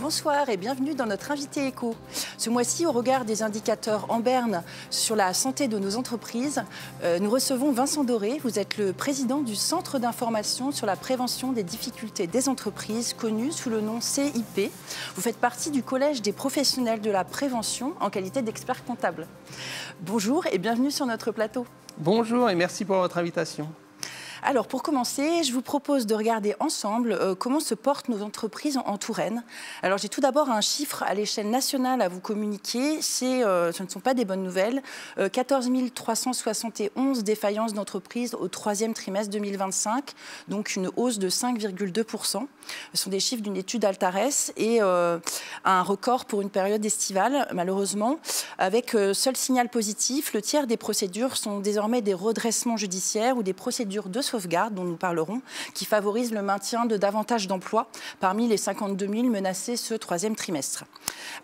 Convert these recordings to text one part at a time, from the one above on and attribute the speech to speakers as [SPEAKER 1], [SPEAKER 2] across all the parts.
[SPEAKER 1] Bonsoir et bienvenue dans notre invité éco. Ce mois-ci, au regard des indicateurs en berne sur la santé de nos entreprises, nous recevons Vincent Doré. Vous êtes le président du Centre d'information sur la prévention des difficultés des entreprises, connu sous le nom CIP. Vous faites partie du Collège des professionnels de la prévention en qualité d'expert comptable. Bonjour et bienvenue sur notre plateau.
[SPEAKER 2] Bonjour et merci pour votre invitation.
[SPEAKER 1] Alors, pour commencer, je vous propose de regarder ensemble comment se portent nos entreprises en Touraine. Alors, j'ai tout d'abord un chiffre à l'échelle nationale à vous communiquer. Ce ne sont pas des bonnes nouvelles. 14 371 défaillances d'entreprises au troisième trimestre 2025, donc une hausse de 5,2%. Ce sont des chiffres d'une étude Altares et un record pour une période estivale, malheureusement. Avec seul signal positif, le tiers des procédures sont désormais des redressements judiciaires ou des procédures de sauvegarde dont nous parlerons, qui favorise le maintien de davantage d'emplois parmi les 52 000 menacés ce troisième trimestre.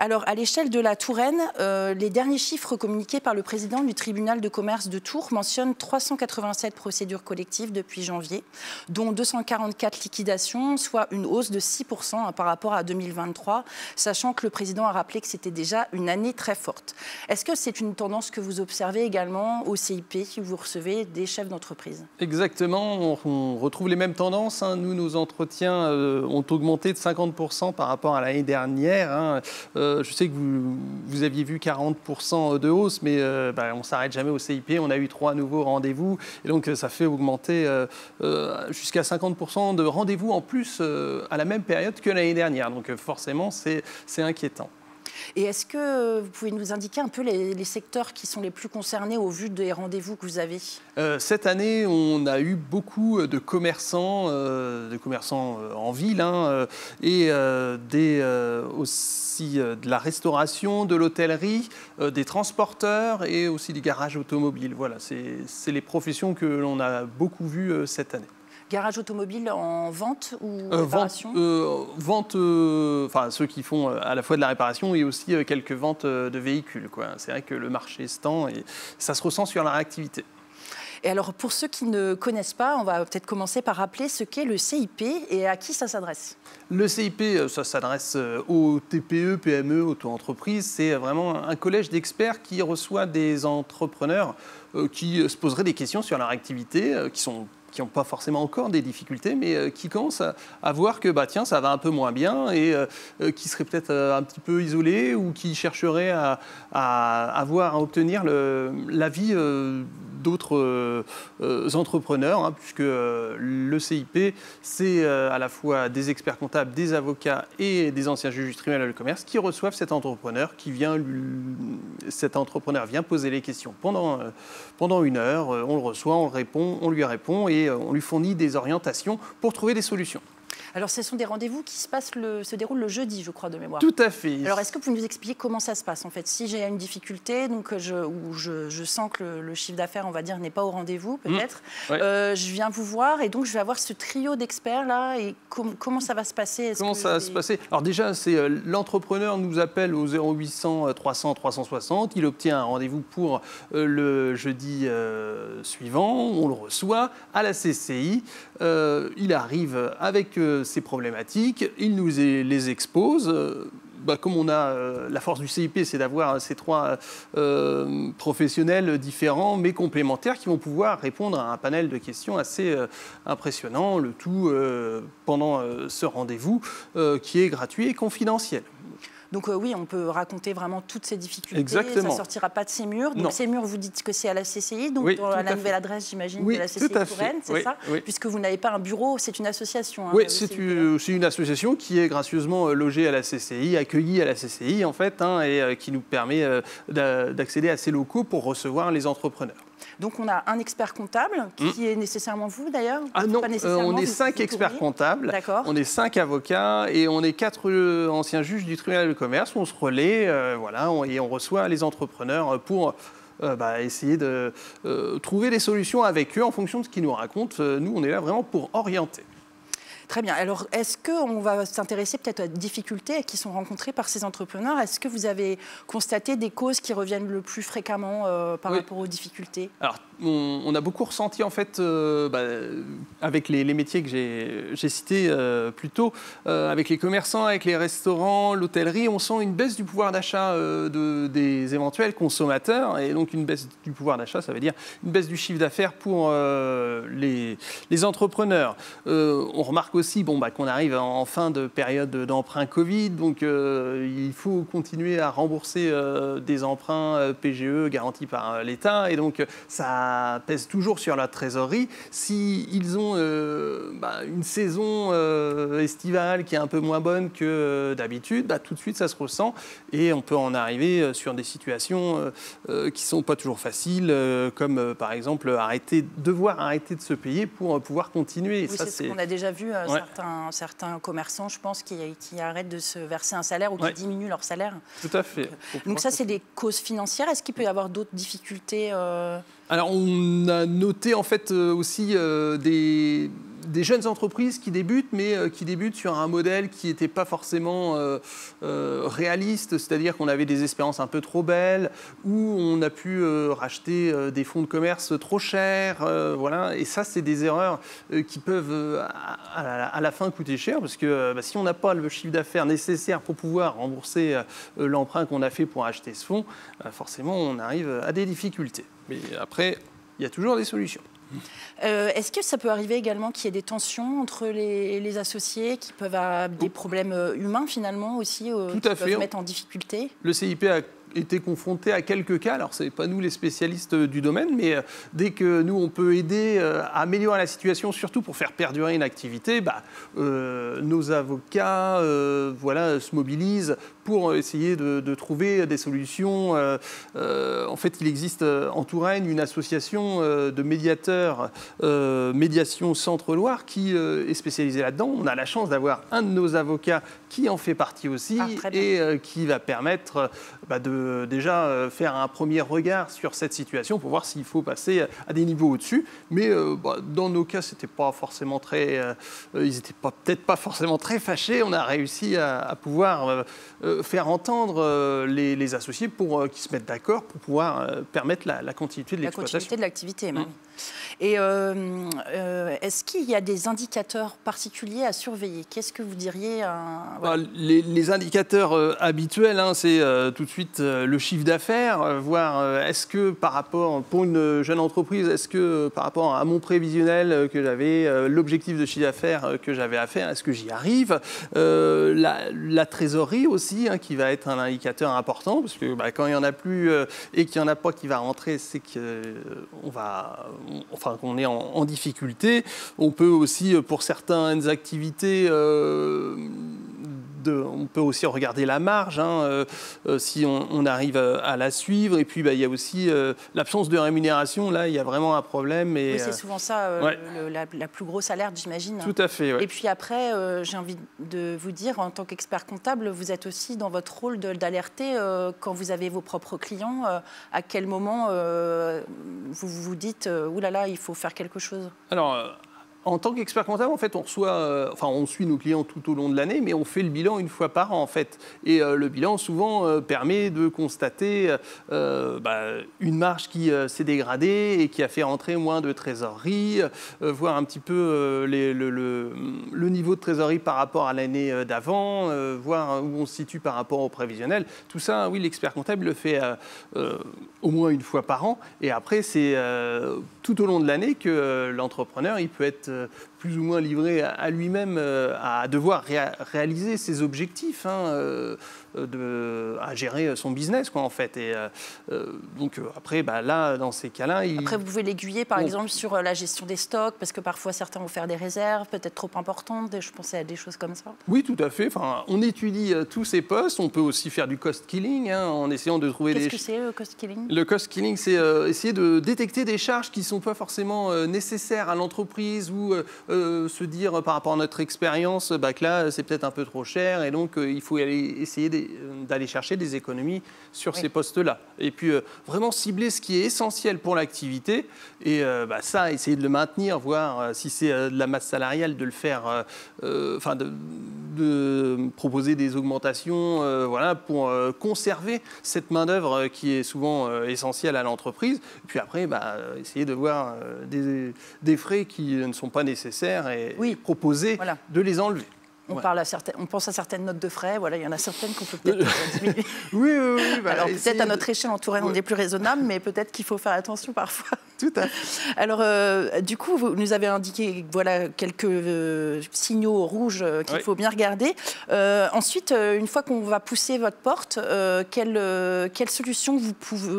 [SPEAKER 1] Alors, à l'échelle de la Touraine, les derniers chiffres communiqués par le président du tribunal de commerce de Tours mentionnent 387 procédures collectives depuis janvier, dont 244 liquidations, soit une hausse de 6% par rapport à 2023, sachant que le président a rappelé que c'était déjà une année très forte. Est-ce que c'est une tendance que vous observez également au CIP, si vous recevez des chefs d'entreprise?
[SPEAKER 2] Exactement, on retrouve les mêmes tendances. Nous, nos entretiens ont augmenté de 50% par rapport à l'année dernière. Je sais que vous aviez vu 40% de hausse, mais on ne s'arrête jamais au CIP. On a eu 3 nouveaux rendez-vous, et donc ça fait augmenter jusqu'à 50% de rendez-vous en plus à la même période que l'année dernière. Donc forcément, c'est inquiétant.
[SPEAKER 1] Et est-ce que vous pouvez nous indiquer un peu les secteurs qui sont les plus concernés au vu des rendez-vous que vous avez?
[SPEAKER 2] Cette année, on a eu beaucoup de commerçants en ville et aussi de la restauration, de l'hôtellerie, des transporteurs et aussi des garages automobiles. Voilà, c'est les professions que l'on a beaucoup vues cette année.
[SPEAKER 1] Garage automobile en vente ou réparation?
[SPEAKER 2] Vente, ceux qui font à la fois de la réparation et aussi quelques ventes de véhicules, quoi. C'est vrai que le marché se tend et ça se ressent sur la réactivité.
[SPEAKER 1] Et alors, pour ceux qui ne connaissent pas, on va peut-être commencer par rappeler ce qu'est le CIP et à qui ça s'adresse.
[SPEAKER 2] Le CIP, ça s'adresse aux TPE, PME, auto-entreprises. C'est vraiment un collège d'experts qui reçoit des entrepreneurs qui se poseraient des questions sur leur activité, qui n'ont pas forcément encore des difficultés, mais qui commencent à voir que ça va un peu moins bien et qui seraient peut-être un petit peu isolés ou qui chercheraient à obtenir l'avis d'autres entrepreneurs, puisque le CIP, c'est à la fois des experts comptables, des avocats et des anciens juges du tribunal de commerce qui reçoivent cet entrepreneur cet entrepreneur vient poser les questions pendant une heure, on le reçoit, on lui répond et on lui fournit des orientations pour trouver des solutions.
[SPEAKER 1] Alors, ce sont des rendez-vous qui se déroulent le jeudi, je crois, de mémoire.
[SPEAKER 2] Tout à fait.
[SPEAKER 1] Alors, est-ce que vous pouvez nous expliquer comment ça se passe, en fait? Si j'ai une difficulté, donc je sens que le chiffre d'affaires, on va dire, n'est pas au rendez-vous, peut-être, je viens vous voir et donc je vais avoir ce trio d'experts-là. Et comment ça va se passer?
[SPEAKER 2] Comment ça va se passer? Alors déjà, l'entrepreneur nous appelle au 0800 300 360. Il obtient un rendez-vous pour le jeudi suivant. On le reçoit à la CCI. Il arrive avec ces problématiques, il nous les expose. Comme on a la force du CIP, c'est d'avoir ces 3 professionnels différents mais complémentaires qui vont pouvoir répondre à un panel de questions assez impressionnant, le tout pendant ce rendez-vous qui est gratuit et confidentiel.
[SPEAKER 1] Donc oui, on peut raconter vraiment toutes ces difficultés.
[SPEAKER 2] Exactement.
[SPEAKER 1] Ça ne sortira pas de Sémur. Donc Sémur, vous dites que c'est à la CCI, donc à la nouvelle adresse, j'imagine, de la CCI Touraine, c'est ça? Puisque vous n'avez pas un bureau, c'est une association.
[SPEAKER 2] Oui, c'est une association qui est gracieusement logée à la CCI, accueillie à la CCI en fait, et qui nous permet d'accéder à ces locaux pour recevoir les entrepreneurs.
[SPEAKER 1] Donc on a un expert comptable, qui est nécessairement vous d'ailleurs?
[SPEAKER 2] Ah non, on est 5 experts comptables, on est 5 avocats et on est 4 anciens juges du tribunal de commerce. On se relaie, et on reçoit les entrepreneurs pour essayer de trouver des solutions avec eux en fonction de ce qu'ils nous racontent. Nous, on est là vraiment pour orienter.
[SPEAKER 1] Très bien. Alors, est-ce qu'on va s'intéresser peut-être aux difficultés qui sont rencontrées par ces entrepreneurs? Est-ce que vous avez constaté des causes qui reviennent le plus fréquemment par rapport aux difficultés?
[SPEAKER 2] Alors, on a beaucoup ressenti, en fait, avec les métiers que j'ai cités plus tôt, avec les commerçants, avec les restaurants, l'hôtellerie, on sent une baisse du pouvoir d'achat des éventuels consommateurs. Et donc, une baisse du pouvoir d'achat, ça veut dire une baisse du chiffre d'affaires pour les entrepreneurs. On remarque aussi qu'on arrive en fin de période d'emprunt Covid, donc il faut continuer à rembourser des emprunts PGE garantis par l'État, et donc ça pèse toujours sur la trésorerie. S'ils ont une saison estivale qui est un peu moins bonne que d'habitude, tout de suite ça se ressent, et on peut en arriver sur des situations qui ne sont pas toujours faciles, comme par exemple devoir arrêter de se payer pour pouvoir continuer.
[SPEAKER 1] Oui, c'est ce qu'on a déjà vu, certains commerçants, je pense, qui arrêtent de se verser un salaire ou qui diminuent leur salaire.
[SPEAKER 2] Tout à fait.
[SPEAKER 1] Donc ça, c'est des causes financières. Est-ce qu'il peut y avoir d'autres difficultés
[SPEAKER 2] Alors, on a noté en fait aussi des jeunes entreprises qui débutent, mais qui débutent sur un modèle qui n'était pas forcément réaliste, c'est-à-dire qu'on avait des espérances un peu trop belles, où on a pu racheter des fonds de commerce trop chers, voilà. Et ça, c'est des erreurs qui peuvent à la fin coûter cher, parce que si on n'a pas le chiffre d'affaires nécessaire pour pouvoir rembourser l'emprunt qu'on a fait pour acheter ce fonds, forcément, on arrive à des difficultés. Mais après, il y a toujours des solutions.
[SPEAKER 1] Est-ce que ça peut arriver également qu'il y ait des tensions entre les associés qui peuvent avoir des problèmes humains finalement aussi, qui peuvent mettre en difficulté?
[SPEAKER 2] Le CIP a été confronté à quelques cas. Alors, ce n'est pas nous les spécialistes du domaine, mais dès que nous, on peut aider à améliorer la situation, surtout pour faire perdurer une activité, nos avocats se mobilisent pour essayer de trouver des solutions. En fait, il existe en Touraine une association de médiateurs, Médiation Centre-Loire, qui est spécialisée là-dedans. On a la chance d'avoir un de nos avocats qui en fait partie aussi et qui va permettre de déjà faire un premier regard sur cette situation pour voir s'il faut passer à des niveaux au-dessus. Mais dans nos cas, c'était pas forcément très, ils n'étaient peut-être pas forcément très fâchés. On a réussi à pouvoir faire entendre les associés pour qu'ils se mettent d'accord pour pouvoir permettre la continuité de l'exploitation.
[SPEAKER 1] La continuité de l'activité. Et est-ce qu'il y a des indicateurs particuliers à surveiller? Qu'est-ce que vous diriez
[SPEAKER 2] Les indicateurs habituels, c'est tout de suite le chiffre d'affaires, voir est-ce que par rapport, pour une jeune entreprise, est-ce que par rapport à mon prévisionnel que j'avais, l'objectif de chiffre d'affaires que j'avais à faire, est-ce que j'y arrive? La trésorerie aussi, qui va être un indicateur important, parce que quand il n'y en a plus et qu'il n'y en a pas qui va rentrer, c'est qu'on est en difficulté. On peut aussi, pour certaines activités, on peut aussi regarder la marge, si on arrive à la suivre. Et puis, il y a aussi l'absence de rémunération. Là, il y a vraiment un problème. Et,
[SPEAKER 1] oui, c'est souvent ça, la plus grosse alerte, j'imagine.
[SPEAKER 2] Tout à fait, ouais.
[SPEAKER 1] Et puis après, j'ai envie de vous dire, en tant qu'expert comptable, vous êtes aussi dans votre rôle d'alerter quand vous avez vos propres clients, à quel moment vous vous dites « Ouh là là, il faut faire quelque chose ».
[SPEAKER 2] Alors, en tant qu'expert comptable, en fait, on suit nos clients tout au long de l'année, mais on fait le bilan une fois par an, en fait. Et le bilan, souvent, permet de constater une marge qui s'est dégradée et qui a fait rentrer moins de trésorerie, voir un petit peu le niveau de trésorerie par rapport à l'année d'avant, voir où on se situe par rapport au prévisionnel. Tout ça, oui, l'expert comptable le fait au moins une fois par an. Et après, c'est tout au long de l'année que l'entrepreneur, il peut être plus ou moins livré à lui-même à devoir réaliser ses objectifs, à gérer son business, en fait. Et donc après, là, dans ces cas-là...
[SPEAKER 1] Après, vous pouvez l'aiguiller, par exemple, sur la gestion des stocks, parce que parfois, certains vont faire des réserves, peut-être trop importantes. Je pensais à des choses comme ça.
[SPEAKER 2] Oui, tout à fait. Enfin, on étudie tous ces postes. On peut aussi faire du cost killing, en essayant de trouver
[SPEAKER 1] Qu'est-ce que c'est, le cost killing?
[SPEAKER 2] Le cost killing, c'est essayer de détecter des charges qui ne sont pas forcément nécessaires à l'entreprise, ou se dire par rapport à notre expérience que là c'est peut-être un peu trop cher et donc il faut essayer d'aller chercher des économies sur ces postes-là. Et puis, vraiment cibler ce qui est essentiel pour l'activité. Et ça, essayer de le maintenir, voir si c'est de la masse salariale, de le faire, de proposer des augmentations pour conserver cette main-d'œuvre qui est souvent essentielle à l'entreprise. Et puis après, essayer de voir des frais qui ne sont pas nécessaires et proposer de les enlever.
[SPEAKER 1] On pense à certaines notes de frais, il y en a certaines qu'on peut peut-être diminuer.
[SPEAKER 2] Oui.
[SPEAKER 1] Alors peut-être à notre échelle en Touraine, on est plus raisonnable, mais peut-être qu'il faut faire attention parfois.
[SPEAKER 2] Tout à fait.
[SPEAKER 1] Alors, du coup, vous nous avez indiqué quelques signaux rouges qu'il faut bien regarder. Ensuite, une fois qu'on va pousser votre porte, quelles solutions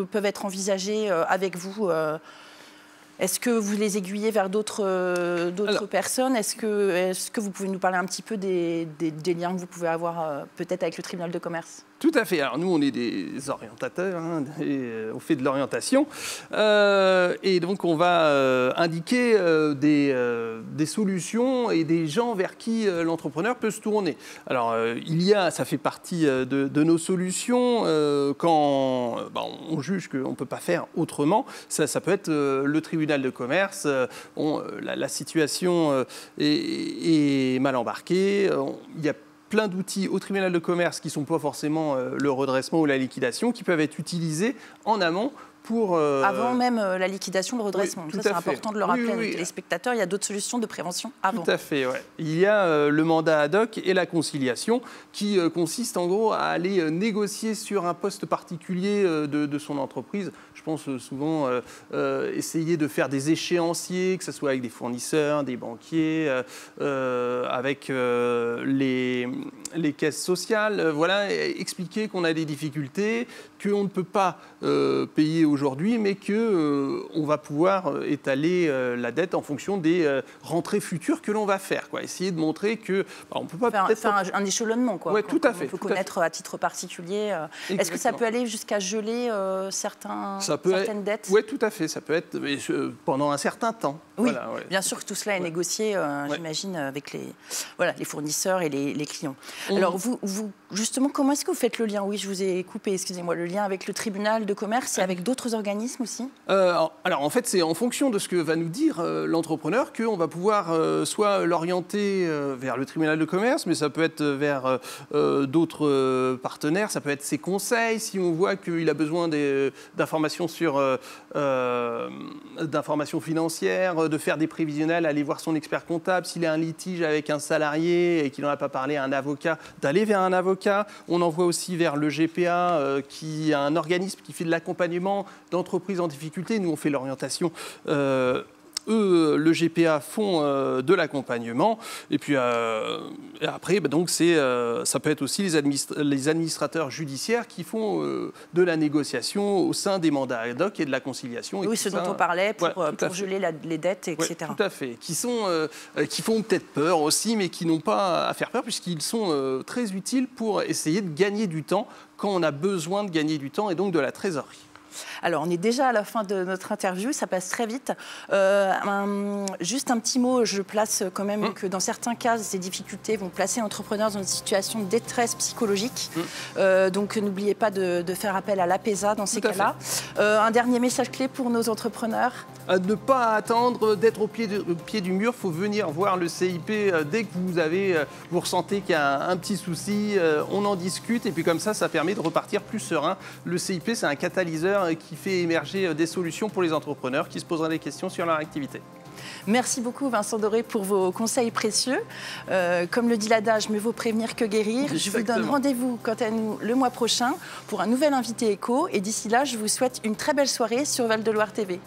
[SPEAKER 1] peuvent être envisagées avec vous Est-ce que vous les aiguillez vers d'autres personnes? Est-ce que vous pouvez nous parler un petit peu des liens que vous pouvez avoir peut-être avec le tribunal de commerce?
[SPEAKER 2] Tout à fait. Alors nous, on est des orientateurs, on fait de l'orientation. Et donc, on va indiquer des solutions et des gens vers qui l'entrepreneur peut se tourner. Alors, ça fait partie de nos solutions quand on juge qu'on ne peut pas faire autrement. Ça peut être le tribunal de commerce. La situation est mal embarquée. Il y a plein d'outils au tribunal de commerce qui ne sont pas forcément le redressement ou la liquidation, qui peuvent être utilisés en amont pour...
[SPEAKER 1] Avant même la liquidation, le redressement.
[SPEAKER 2] Oui,
[SPEAKER 1] ça, c'est important de le rappeler à nos téléspectateurs. Il y a d'autres solutions de prévention avant.
[SPEAKER 2] Tout à fait, ouais. Il y a le mandat ad hoc et la conciliation qui consiste en gros à aller négocier sur un poste particulier de son entreprise. Je pense souvent essayer de faire des échéanciers, que ce soit avec des fournisseurs, des banquiers, avec les caisses sociales. Expliquer qu'on a des difficultés, qu'on ne peut pas payer aujourd'hui, mais qu'on va pouvoir étaler la dette en fonction des rentrées futures que l'on va faire. Essayer de montrer que on peut pas
[SPEAKER 1] faire un échelonnement.
[SPEAKER 2] Oui, tout à fait.
[SPEAKER 1] On peut connaître à titre particulier. Est-ce que ça peut aller jusqu'à geler certaines dettes?
[SPEAKER 2] Oui, tout à fait. Ça peut être pendant un certain temps.
[SPEAKER 1] Oui, bien sûr que tout cela est négocié, j'imagine, avec les fournisseurs et les clients. Alors, vous, justement, comment est-ce que vous faites le lien? Oui, je vous ai coupé, excusez-moi, le lien avec le tribunal de commerce et avec d'autres organismes aussi?
[SPEAKER 2] Alors, en fait, c'est en fonction de ce que va nous dire l'entrepreneur qu'on va pouvoir soit l'orienter vers le tribunal de commerce, mais ça peut être vers d'autres partenaires, ça peut être ses conseils, si on voit qu'il a besoin d'informations d'informations financières, de faire des prévisionnels, aller voir son expert comptable, s'il a un litige avec un salarié et qu'il n'en a pas parlé à un avocat, d'aller vers un avocat. On envoie aussi vers le GPA, qui est un organisme qui fait de l'accompagnement d'entreprises en difficulté. Nous, on fait l'orientation. Le GPA font de l'accompagnement. Et puis après, ça peut être aussi les administrateurs judiciaires qui font de la négociation au sein des mandats ad hoc et de la conciliation.
[SPEAKER 1] Oui, ce dont on parlait pour geler les dettes, etc.
[SPEAKER 2] Oui, tout à fait. Qui font peut-être peur aussi, mais qui n'ont pas à faire peur puisqu'ils sont très utiles pour essayer de gagner du temps quand on a besoin de gagner du temps et donc de la trésorerie.
[SPEAKER 1] Alors, on est déjà à la fin de notre interview, ça passe très vite. Juste un petit mot, je place quand même que dans certains cas, ces difficultés vont placer l'entrepreneur dans une situation de détresse psychologique. Donc, n'oubliez pas de faire appel à l'APESA dans ces cas-là. Un dernier message clé pour nos entrepreneurs?
[SPEAKER 2] À ne pas attendre d'être au pied du mur, il faut venir voir le CIP dès que vous ressentez qu'il y a un petit souci, on en discute et puis comme ça permet de repartir plus serein. Le CIP, c'est un catalyseur qui fait émerger des solutions pour les entrepreneurs qui se poseraient des questions sur leur activité.
[SPEAKER 1] Merci beaucoup Vincent Doré pour vos conseils précieux. Comme le dit l'adage, mieux vaut prévenir que guérir. Je vous donne rendez-vous quant à nous le mois prochain pour un nouvel invité éco. Et d'ici là, je vous souhaite une très belle soirée sur Val de Loire TV.